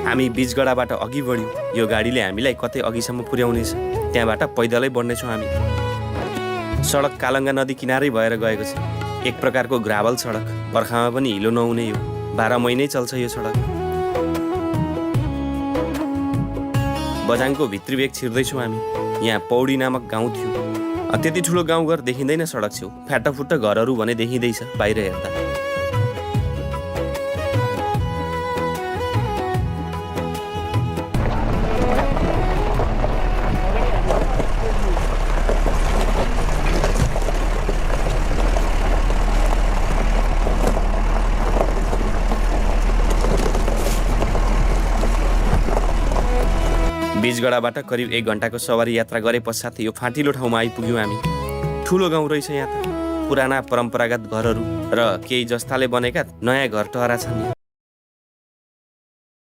हामी बीचगडाबाट अघि बढ्यौँ। यो गाडीले हामीलाई कतै अघिसम्म पुर्याउनेछ। त्यहाँबाट पैदलै बढ्नेछौँ हामी। सडक कालङ्गा नदी किनारै भएर गएको छ। एक प्रकारको ग्राभल सडक। बर्खामा पनि हिलो नहुने यो 12 महिनै चल्छ यो सडक। बझाङको भित्री भेग छिर्दैछौँ हामी। यहाँ पौडी नामक गाउँ थियो। त्यति ठुलो गाउँघर देखिँदैन सडक छेउ। फ्याटफुट्ट घरहरू भने देखिँदैछ बाहिर हेर्दा। बीचगडाबाट करिब 1 घन्टाको सवारी यात्रा गरे पश्चात यो फाँटिलो ठाउँमा आइपुग्यौँ हामी। ठुलो गाउँ रहेछ यहाँ त। पुराना परम्परागत घरहरू र केही जस्ताले बनेका नयाँ घर टहरा छन्।